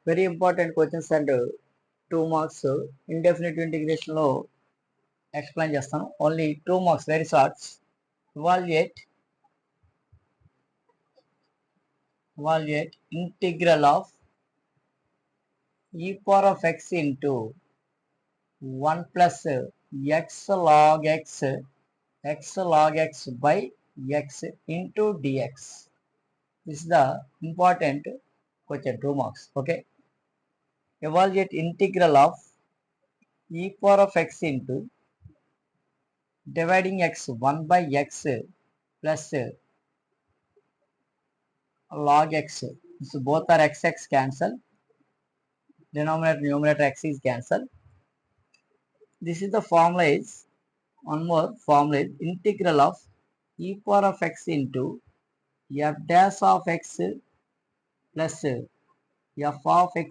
Very important questions and 2 marks indefinite integration లో explain చేస్తాను. Only 2 marks very short. Evaluate integral of e power of x into 1 plus x log x by x into dx. This is the important question, 2 marks. Okay. Evaluate integral of e power of x into dividing x 1 by x plus log x. So both are x cancel. Denominator numerator x is cancel. This is the formula is one more formula is integral of e power of x into f dash of x plus f of x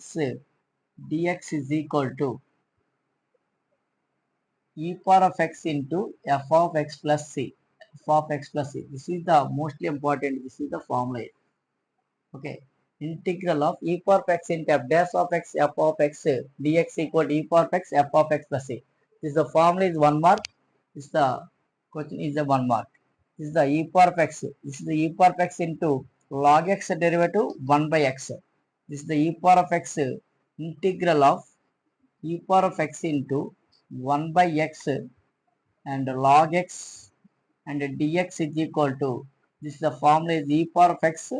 dx is equal to e power of x into f of x plus c. F of x plus c. This is the mostly important. This is the formula. Okay. Integral of e power of x into f dash of x f of x dx equal to e power of x f of x plus c. This is the formula is 1 mark. This is the question is a 1 mark. This is the e power of x. This is the e power of x into log x derivative 1 by x. This is the e power of x integral of e power of x into 1 by x and log x and dx is equal to, this is the formula is e power of x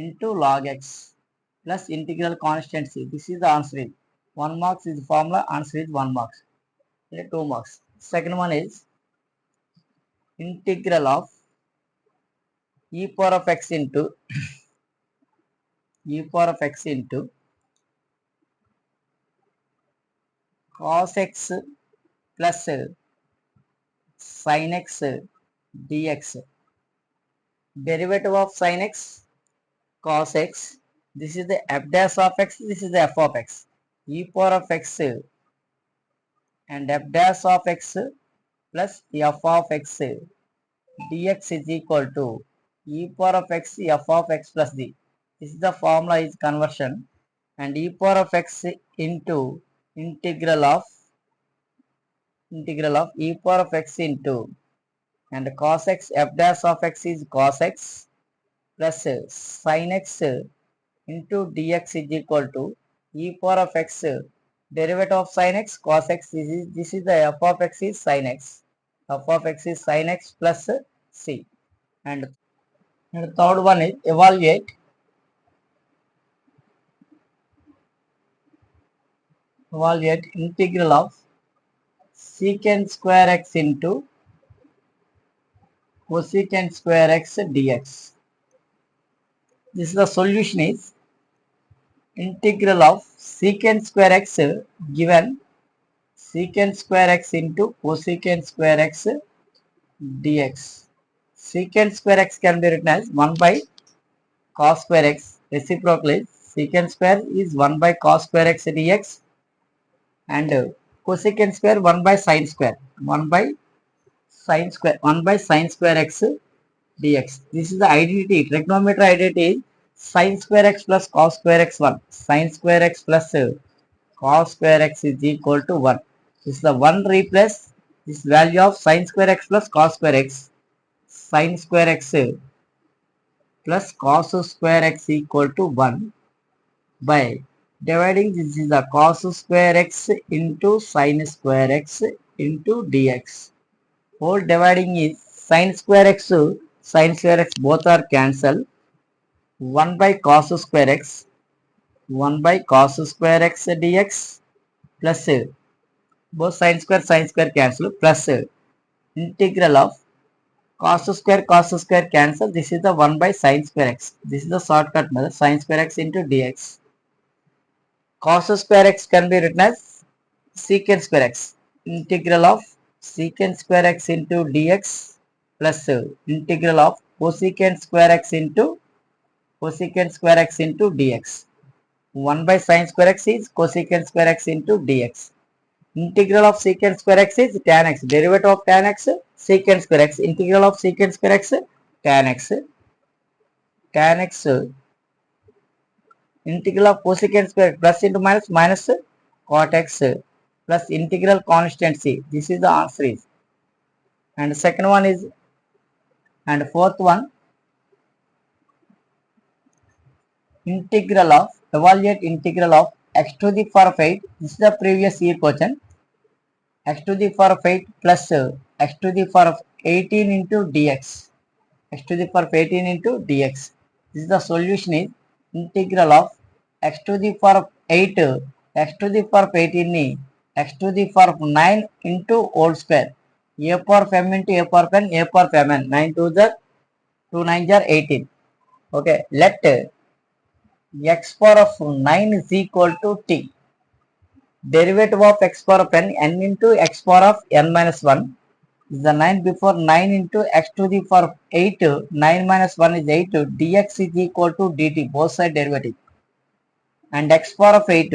into log x plus integral constancy. This is the answer is 1 marks is formula, answer is 1 marks. 2 marks. Second one is integral of e power of x into cos x plus sin x dx. Derivative of sin x cos x. This is the f dash of x. This is the f of x. E power of x and f dash of x plus f of x dx is equal to e power of x f of x plus d. This is the formula is conversion and e power of x into integral of e power of x into and cos x f dash of x is cos x plus sin x into dx is equal to e power of x derivative of sin x cos x. This is the f of x is sin x. F of x is sin x plus c. And third one is evaluate integral of secant square x into cosecant square x dx. This is the solution is integral of secant square x given secant square x into cosecant square x dx. Secant square x can be written as 1 by cos square x. Reciprocally, secant square is 1 by cos square x dx and cosecant square 1 by sin square. 1 by sin square x dx. This is the identity. Trigonometric identity is sin square x plus cos square x 1. Sin square x plus cos square x is equal to 1. This is the 1 replace this value of sin square x plus cos square x. Sin square x plus cos square x equal to 1 by dividing this is the cos square x into sin square x into dx. Whole dividing is sin square x both are cancel. 1 by cos square x dx plus both sin square cancel plus integral of cos square cancel. This is the 1 by sin square x. This is the shortcut method, sin square x into dx. Cos square x can be written as secant square x. Integral of secant square x into dx plus integral of cosecant square x into dx. 1 by sin square x is cosecant square x into dx. Integral of secant square x is tan x. Derivative of tan x secant square x. Integral of secant square x tan x. Tan x integral of cosecant square plus into minus minus cot x plus integral constant c. This is the answer is. And second one is, and fourth one, integral of, evaluate integral of x to the power of 8. This is the previous year question. X to the power of 8 plus x to the power of 18 into dx. X to the power of 18 into dx. This is the solution is integral of x to the power of 8, x to the power of 18 ni x to the power of 9 into whole square. A power of m into a power of n, a power of mn. 9 to the 2 9 are 18. Okay, let x power of 9 is equal to t. Derivative of x power of n, n into x power of n minus 1 is the 9 before 9 into x to the power of 8, 9 minus 1 is 8, dx is equal to dt, both side derivative. And x power of 8,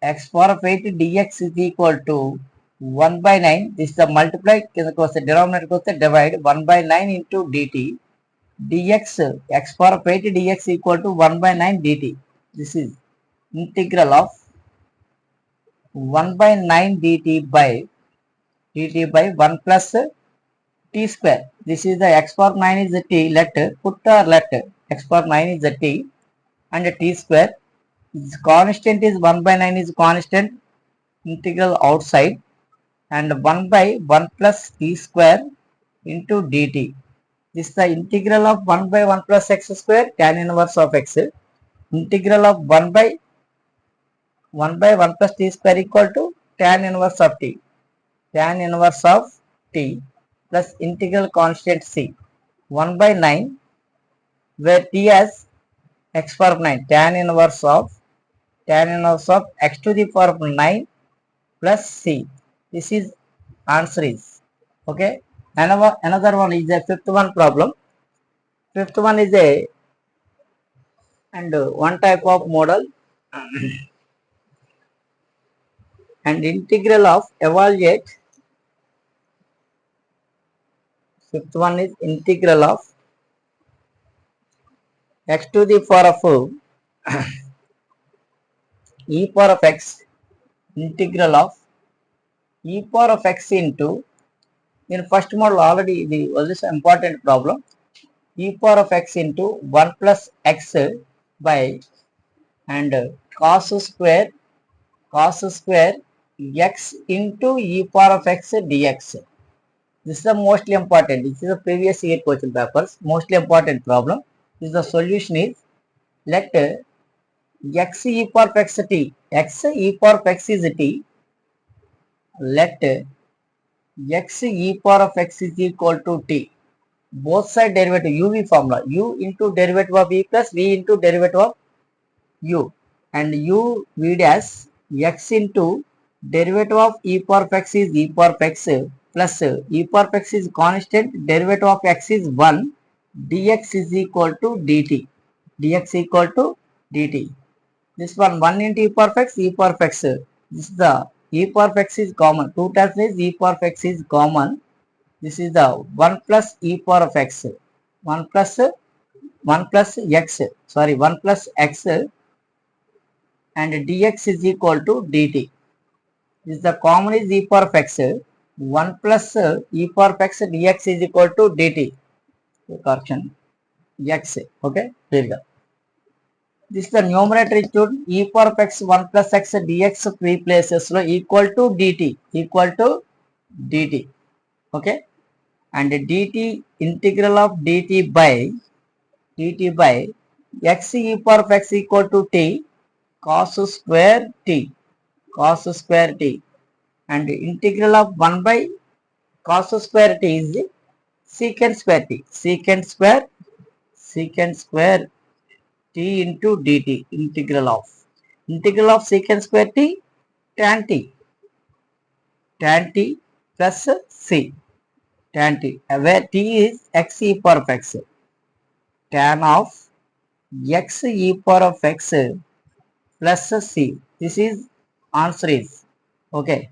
x power of 8 dx is equal to 1 by 9. This is the multiply, denominator goes divide 1 by 9 into dt. Dx, x power of 8 dx equal to 1 by 9 dt. This is integral of 1 by 9 dt by 1 plus t square. This is the x power of 9 is the t. Let put or let x power of 9 is the t and t square. This constant is 1 by 9 is constant, integral outside, and 1 by 1 plus t square into dt. This is the integral of 1 by 1 plus x square tan inverse of x. Integral of 1 by 1 plus t square equal to tan inverse of t. Tan inverse of t plus integral constant c. 1 by 9 where t has x power of 9. Tan inverse of x to the power of 9 plus c. This is answer is. Okay. Another one is a fifth one problem. Fifth one is a and one type of model and integral of evaluate. Fifth one is integral of x to the power of e power of x, integral of e power of x into, in first model already the was this important problem, e power of x into 1 plus x by and cos square x into e power of x dx. This is the mostly important. This is the previous year question papers. Mostly important problem. This is the solution is, let x e power of x t. X e power of x is t. Let x e power of x is equal to t. Both side derivative uv formula. U into derivative of v plus v into derivative of u. And u v dash x into derivative of e power of x is e power of x plus e power of x is constant, derivative of x is 1, dx is equal to dt. Dx equal to dt. This one 1 into e power of x, e power of x. This is the e power of x is common. 2 times is e power of x is common. This is the 1 plus e power of x. 1 plus x. Sorry, 1 plus x and dx is equal to dt. This is the common is e power of x. 1 plus e power of x dx is equal to dt. Correction. X. Okay. Here we go. This is the numerator equal e power of x 1 plus x dx 3 places equal to dt. Equal to dt. Okay. And dt integral of dt by x e power of x equal to t cos square t. Cos square t. And integral of 1 by cos square t is secant square t. Secant square t into dt. Integral of secant square t tan t. Tan t plus c. Tan t. Where t is x e power of x. Tan of x e power of x plus c. This is answer is. Okay.